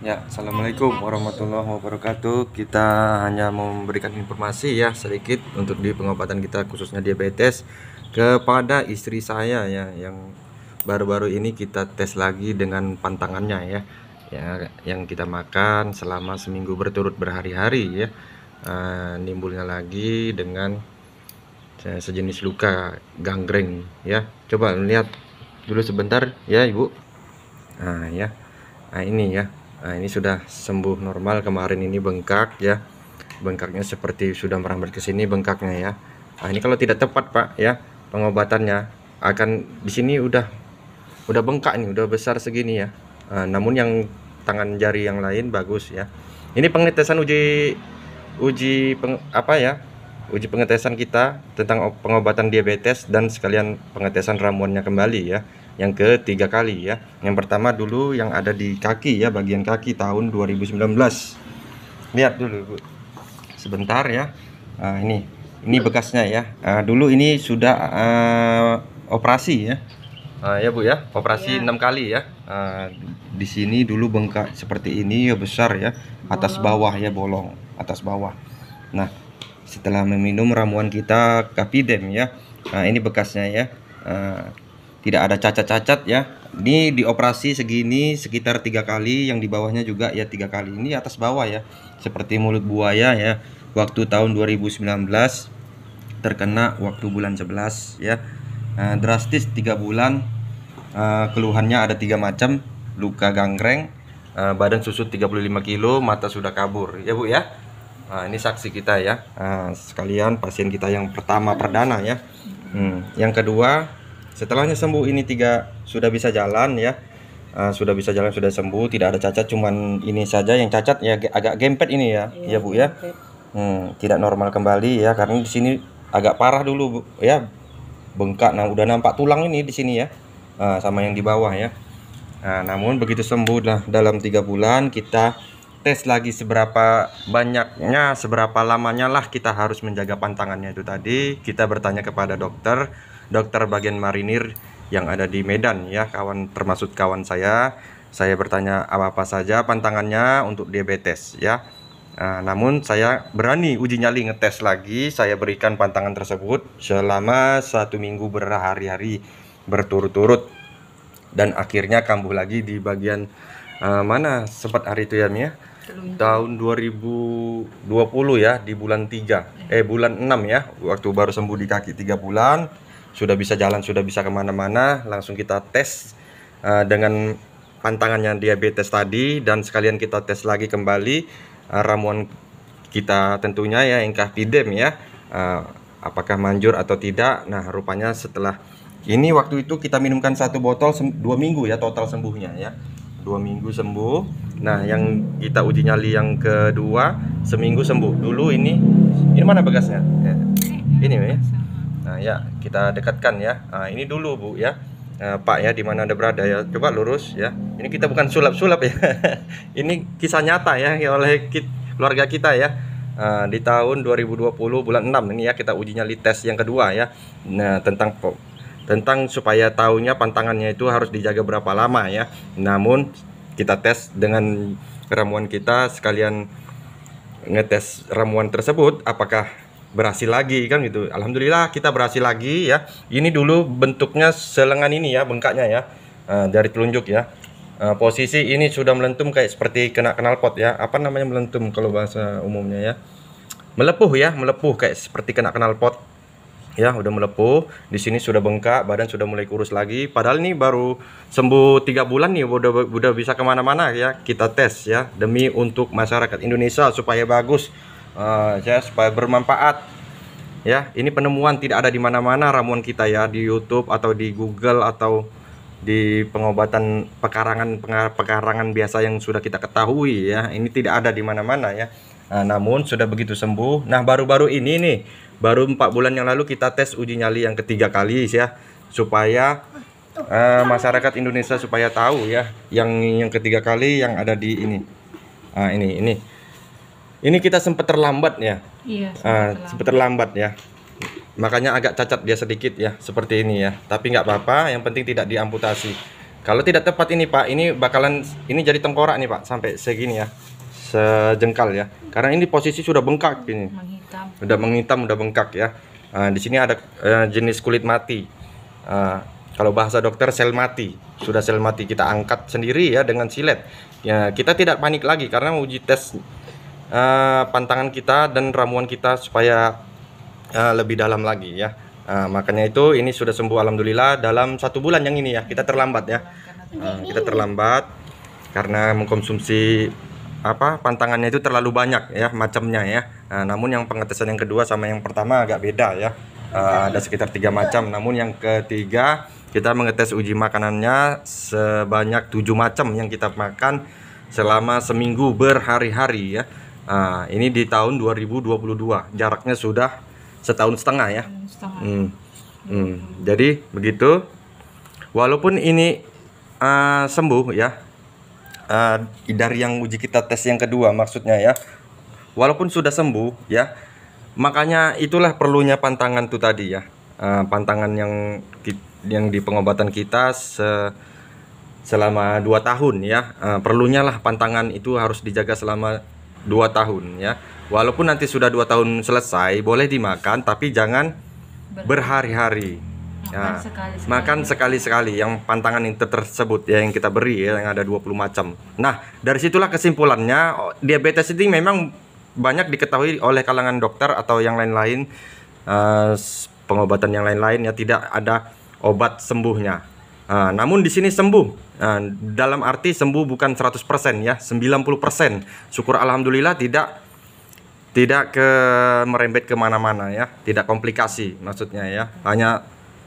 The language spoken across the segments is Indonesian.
Ya, assalamualaikum warahmatullahi wabarakatuh. Kita hanya memberikan informasi ya sedikit untuk di pengobatan kita khususnya diabetes kepada istri saya ya, yang baru-baru ini kita tes lagi dengan pantangannya ya, yang kita makan selama seminggu berturut berhari-hari ya, nimbulnya lagi dengan sejenis luka gangreng ya. Coba lihat dulu sebentar ya Ibu. Nah ya, nah ini ya. Nah, ini sudah sembuh normal. Kemarin ini bengkak ya. Bengkaknya seperti sudah merambat ke sini bengkaknya ya. Nah, ini kalau tidak tepat, Pak, ya, pengobatannya akan di sini udah bengkak nih, udah besar segini ya. Nah, namun yang tangan jari yang lain bagus ya. Ini pengetesan apa ya? Uji pengetesan kita tentang pengobatan diabetes dan sekalian pengetesan ramuannya kembali ya. Yang ketiga kali ya. Yang pertama dulu yang ada di kaki ya, bagian kaki tahun 2019. Lihat dulu Bu, sebentar ya. Nah, ini bekasnya ya. Dulu ini sudah operasi ya. Ya Bu ya, operasi 6 kali ya. Di sini dulu bengkak seperti ini ya, besar ya, atas bawah ya, bolong atas bawah. Nah, setelah meminum ramuan kita Kapidem ya, nah ini bekasnya ya. Tidak ada cacat-cacat ya. Ini dioperasi segini sekitar 3 kali, yang di bawahnya juga ya 3 kali. Ini atas bawah ya, seperti mulut buaya ya. Waktu tahun 2019 terkena waktu bulan 11 ya. Drastis 3 bulan. Keluhannya ada 3 macam: luka gangreng, badan susut 35 kilo, mata sudah kabur ya Bu ya. Ini saksi kita ya, sekalian pasien kita yang pertama perdana ya. Yang kedua, setelahnya sembuh, ini 3 sudah bisa jalan ya. Sudah bisa jalan, sudah sembuh, tidak ada cacat, cuman ini saja yang cacat ya, agak gempet ini ya, ya Bu ya. Tidak normal kembali ya, karena di sini agak parah dulu Bu ya, bengkak. Nah, udah nampak tulang ini di sini ya, sama yang di bawah ya. Namun begitu sembuh lah, dalam 3 bulan kita tes lagi seberapa banyaknya, seberapa lamanya lah kita harus menjaga pantangannya. Itu tadi kita bertanya kepada dokter bagian marinir yang ada di Medan ya, termasuk kawan saya bertanya apa saja pantangannya untuk diabetes ya. Namun saya berani uji nyali ngetes lagi, saya berikan pantangan tersebut selama 1 minggu berhari-hari berturut-turut, dan akhirnya kambuh lagi di bagian mana sempat hari itu ya Mia? Tahun 2020 ya, di bulan 3 bulan 6 ya, waktu baru sembuh di kaki 3 bulan, sudah bisa jalan, sudah bisa kemana-mana. Langsung kita tes dengan pantangannya diabetes tadi, dan sekalian kita tes lagi kembali ramuan kita tentunya ya, yang Kapidem ya, apakah manjur atau tidak. Nah, rupanya setelah ini, waktu itu kita minumkan 1 botol 2 minggu ya total sembuhnya ya, 2 minggu sembuh. Nah, yang kita uji nyali yang kedua seminggu sembuh. Dulu ini mana bekasnya ya. Ini ya. Nah ya, kita dekatkan ya. Ini dulu Bu ya, Pak ya, di mana Anda berada ya, coba lurus ya. Ini kita bukan sulap-sulap ya. Ini kisah nyata ya, oleh keluarga kita ya. Di tahun 2020 bulan 6 ini ya, kita uji nyali tes yang kedua ya. Nah, tentang supaya tahunya pantangannya itu harus dijaga berapa lama ya. Namun kita tes dengan ramuan kita, sekalian ngetes ramuan tersebut apakah berhasil lagi kan gitu. Alhamdulillah kita berhasil lagi ya. Ini dulu bentuknya selengan ini ya, bengkaknya ya, dari telunjuk ya. Posisi ini sudah melentum kayak seperti kena knalpot ya. Apa namanya melentum kalau bahasa umumnya ya? Melepuh ya, melepuh kayak seperti kena knalpot. Ya, udah melepuh. Di sini sudah bengkak, badan sudah mulai kurus lagi. Padahal ini baru sembuh 3 bulan nih, udah bisa kemana-mana ya. Kita tes ya, demi untuk masyarakat Indonesia supaya bagus ya, supaya bermanfaat ya. Ini penemuan tidak ada di mana-mana ramuan kita ya, di YouTube atau di Google atau di pengobatan pekarangan biasa yang sudah kita ketahui ya. Ini tidak ada di mana-mana ya. Namun sudah begitu sembuh. Nah, baru-baru ini nih, baru 4 bulan yang lalu kita tes uji nyali yang ketiga kali ya, supaya masyarakat Indonesia supaya tahu ya, yang ketiga kali yang ada di ini. Ini kita sempat terlambat ya. Iya, sempat terlambat ya. Makanya agak cacat dia sedikit ya, seperti ini ya. Tapi nggak apa-apa, yang penting tidak diamputasi. Kalau tidak tepat ini Pak, ini bakalan ini jadi tengkorak nih Pak, sampai segini ya, sejengkal ya. Karena ini posisi sudah bengkak ini, Menghitam. udah menghitam, udah bengkak ya. Di sini ada jenis kulit mati. Kalau bahasa dokter sel mati, sudah sel mati, kita angkat sendiri ya dengan silet. Ya kita tidak panik lagi karena uji tes pantangan kita dan ramuan kita supaya lebih dalam lagi ya. Makanya itu ini sudah sembuh alhamdulillah dalam 1 bulan yang ini ya. Kita terlambat ya. Kita terlambat karena mengkonsumsi pantangannya itu terlalu banyak ya macamnya ya. Namun yang pengetesan yang kedua sama yang pertama agak beda ya. Ada sekitar 3 macam. Namun yang ketiga kita mengetes uji makanannya sebanyak 7 macam yang kita makan selama seminggu berhari-hari ya. Ini di tahun 2022. Jaraknya sudah setahun setengah ya. Jadi begitu. Walaupun ini sembuh ya, dari yang uji kita tes yang kedua maksudnya ya, walaupun sudah sembuh ya, makanya itulah perlunya pantangan itu tadi ya. Pantangan yang di pengobatan kita selama 2 tahun ya. Perlunya lah pantangan itu harus dijaga selama 2 tahun ya. Walaupun nanti sudah 2 tahun selesai, boleh dimakan tapi jangan berhari-hari. Makan sekali-sekali yang pantangan yang tersebut ya, yang kita beri ya, yang ada 20 macam. Nah, dari situlah kesimpulannya diabetes ini memang banyak diketahui oleh kalangan dokter atau yang lain-lain, pengobatan yang lain-lain ya, tidak ada obat sembuhnya. Namun di sini sembuh. Dalam arti sembuh bukan 100% ya, 90%. Syukur alhamdulillah tidak merembet kemana-mana ya, tidak komplikasi maksudnya ya, hanya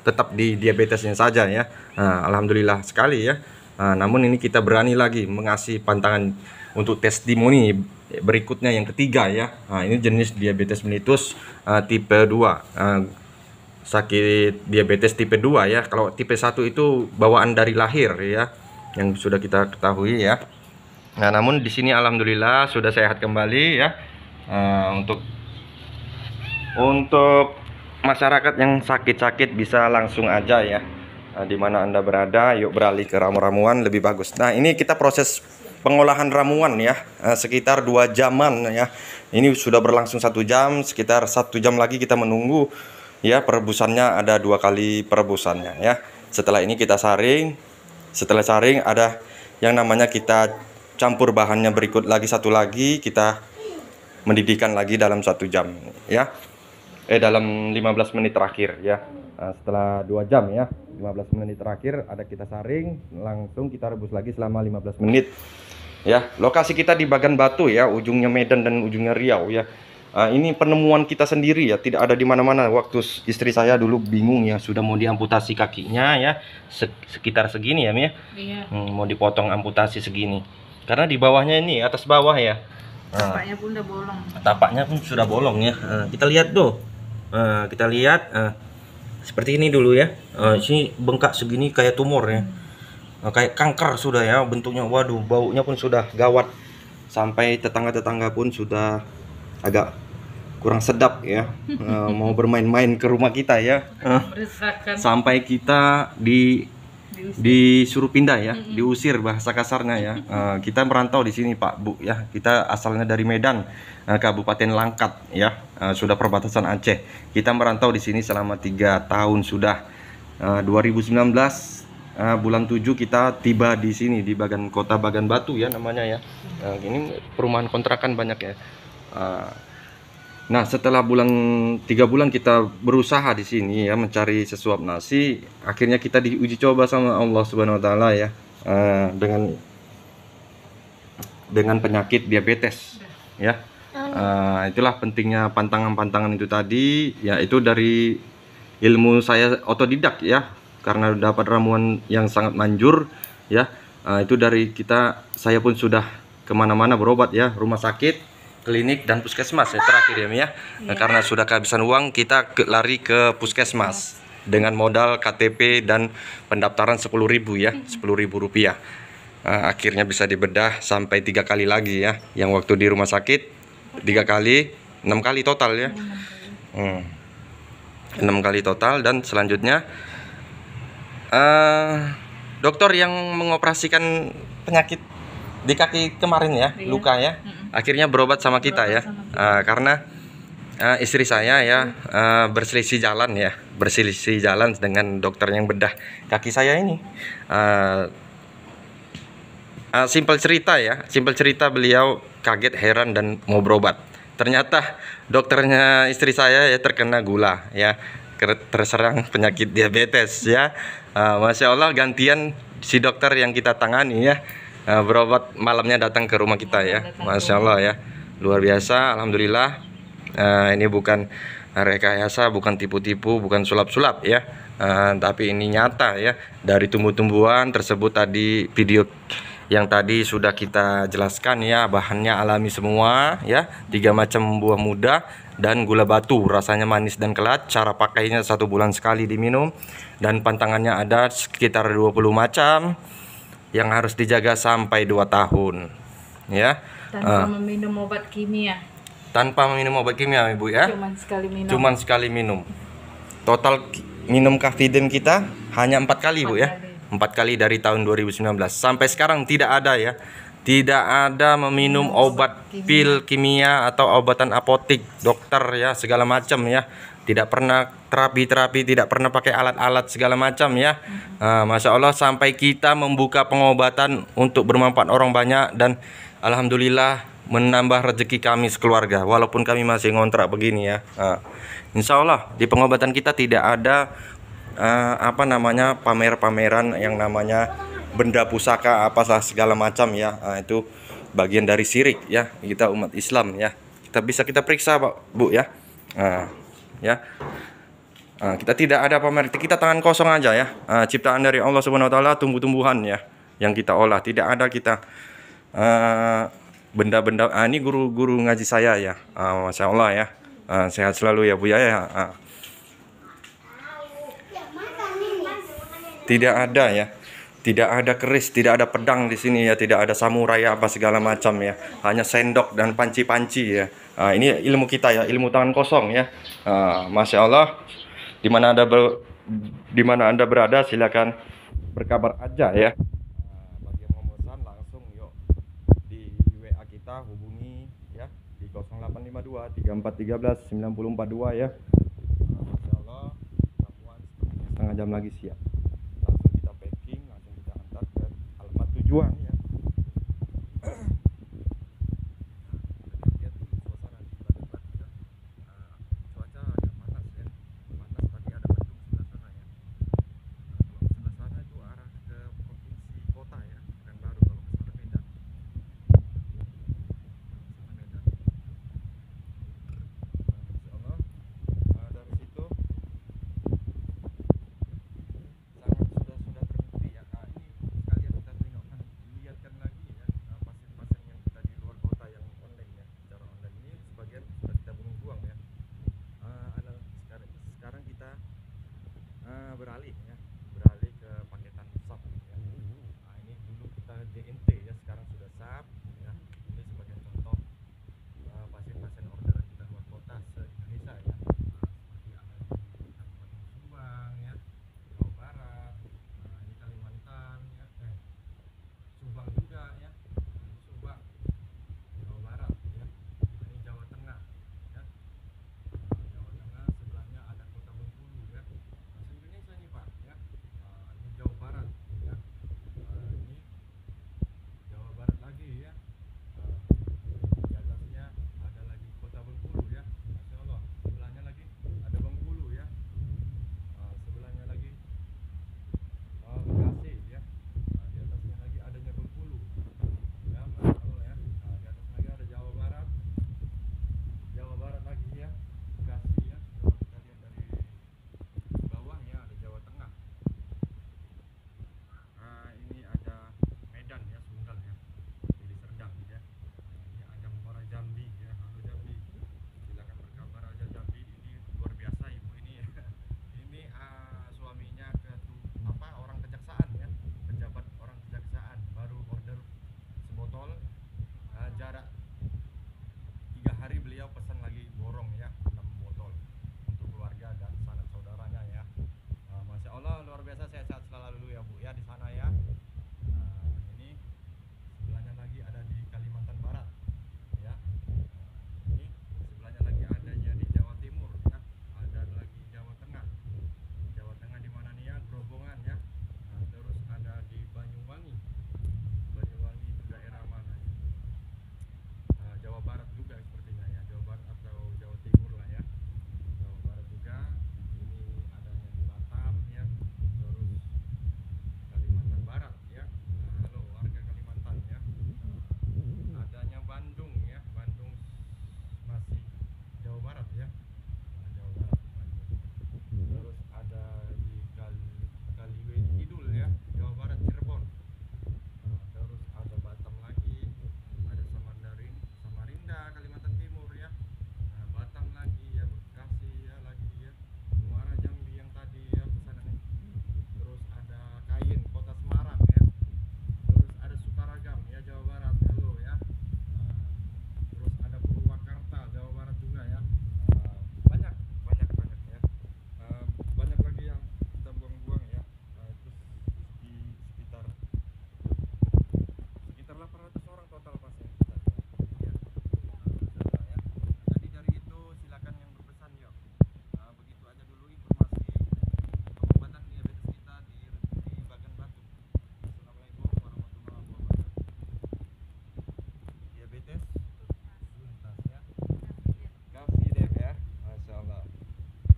tetap di diabetesnya saja ya. Alhamdulillah sekali ya. Namun ini kita berani lagi mengasih pantangan untuk testimoni berikutnya yang ketiga ya. Ini jenis diabetes mellitus tipe 2, sakit diabetes tipe 2 ya. Kalau tipe 1 itu bawaan dari lahir ya, yang sudah kita ketahui ya. Namun di sini alhamdulillah sudah sehat kembali ya. Untuk masyarakat yang sakit-sakit bisa langsung aja ya, di mana Anda berada, yuk beralih ke ramuan lebih bagus. Nah, ini kita proses pengolahan ramuan ya, sekitar 2 jaman ya. Ini sudah berlangsung 1 jam, sekitar 1 jam lagi kita menunggu ya. Perebusannya ada 2 kali perebusannya ya. Setelah ini kita saring. Setelah saring ada yang namanya kita campur bahannya berikut lagi, satu lagi kita mendidihkan lagi dalam 1 jam ya, dalam 15 menit terakhir ya. Setelah 2 jam ya, 15 menit terakhir ada kita saring, langsung kita rebus lagi selama 15 menit ya. Lokasi kita di Bagan Batu ya, ujungnya Medan dan ujungnya Riau ya. Ini penemuan kita sendiri ya, tidak ada di mana-mana. Waktu istri saya dulu bingung ya, sudah mau diamputasi kakinya ya, sekitar segini ya Mi ya. Iya. Mau dipotong amputasi segini karena di bawahnya ini atas bawah ya. Tapaknya pun udah bolong. Tapaknya pun sudah bolong ya. Kita lihat tuh. Kita lihat seperti ini dulu ya. Sini bengkak segini kayak tumor ya. Kayak kanker sudah ya bentuknya. Waduh, baunya pun sudah gawat. Sampai tetangga-tetangga pun sudah agak kurang sedap ya. Mau bermain-main ke rumah kita ya. Sampai kita disuruh pindah ya, diusir bahasa kasarnya ya. Kita merantau di sini Pak Bu ya. Kita asalnya dari Medan, Kabupaten Langkat ya, sudah perbatasan Aceh. Kita merantau di sini selama 3 tahun sudah. 2019 bulan 7 kita tiba di sini di kota Bagan Batu ya namanya ya. Ini perumahan kontrakan banyak ya. Nah, setelah 3 bulan kita berusaha di sini ya, mencari sesuap nasi, akhirnya kita diuji coba sama Allah Subhanahu wa taala ya, dengan penyakit diabetes ya. Itulah pentingnya pantangan-pantangan itu tadi ya. Itu dari ilmu saya otodidak ya, karena dapat ramuan yang sangat manjur ya. Itu dari saya pun sudah kemana-mana berobat ya, rumah sakit, klinik dan puskesmas ya terakhir ya Mi ya. Karena sudah kehabisan uang, kita lari ke puskesmas dengan modal KTP dan pendaftaran 10.000 ya, 10.000 rupiah. Akhirnya bisa dibedah sampai 3 kali lagi ya. Yang waktu di rumah sakit 3 kali, 6 kali total ya. 6 kali total. Dan selanjutnya dokter yang mengoperasikan penyakit di kaki kemarin ya, Iya. luka ya. Akhirnya berobat sama kita ya. Berobat sama kita. Karena istri saya ya berselisih jalan dengan dokter yang bedah kaki saya ini. Simpel cerita beliau kaget, heran dan mau berobat. Ternyata dokternya istri saya ya terkena gula ya, terserang penyakit diabetes ya. Masya Allah, gantian si dokter yang kita tangani ya, berobat malamnya datang ke rumah kita ya. Masya Allah ya, luar biasa. Alhamdulillah. Ini bukan rekayasa, bukan tipu-tipu, bukan sulap-sulap ya, tapi ini nyata ya, dari tumbuh-tumbuhan tersebut. Tadi video yang tadi sudah kita jelaskan ya, bahannya alami semua ya, 3 macam buah muda dan gula batu, rasanya manis dan kelat. Cara pakainya 1 bulan sekali diminum, dan pantangannya ada sekitar 20 macam yang harus dijaga sampai 2 tahun ya. Tanpa meminum obat kimia. Tanpa meminum obat kimia Ibu ya. Cuman sekali minum. Total minum Kafiden kita hanya 4 kali Bu ya. 4 kali dari tahun 2019 sampai sekarang tidak ada ya. Tidak ada meminum obat pil kimia atau obatan apotik dokter ya, segala macam ya. Tidak pernah terapi, tidak pernah pakai alat-alat segala macam ya. Masya Allah, sampai kita membuka pengobatan untuk bermanfaat orang banyak, dan alhamdulillah menambah rezeki kami sekeluarga walaupun kami masih ngontrak begini ya. Insya Allah di pengobatan kita tidak ada pamer-pameran yang namanya benda pusaka apalah segala macam ya. Itu bagian dari syirik ya, kita umat Islam ya. Kita periksa Pak Bu ya. Kita tidak ada pamer, kita tangan kosong aja ya. Ciptaan dari Allah Subhanahu wa taala, tumbuh-tumbuhan ya yang kita olah. Tidak ada kita benda-benda. Ini guru ngaji saya ya. Masya Allah ya. Sehat selalu ya Bu ya. Tidak ada ya. Tidak ada keris, tidak ada pedang di sini ya, tidak ada samurai apa segala macam ya. Hanya sendok dan panci-panci ya. Ini ilmu kita ya, ilmu tangan kosong ya. Masya Allah. Di mana Anda berada, silakan berkabar aja ya. Bagi yang mau pesan langsung yuk di WA kita, hubungi ya di 0852 3413 9042 ya. Masya Allah, setengah jam lagi siap. Langsung kita packing, langsung kita antar ke alamat tujuan ya.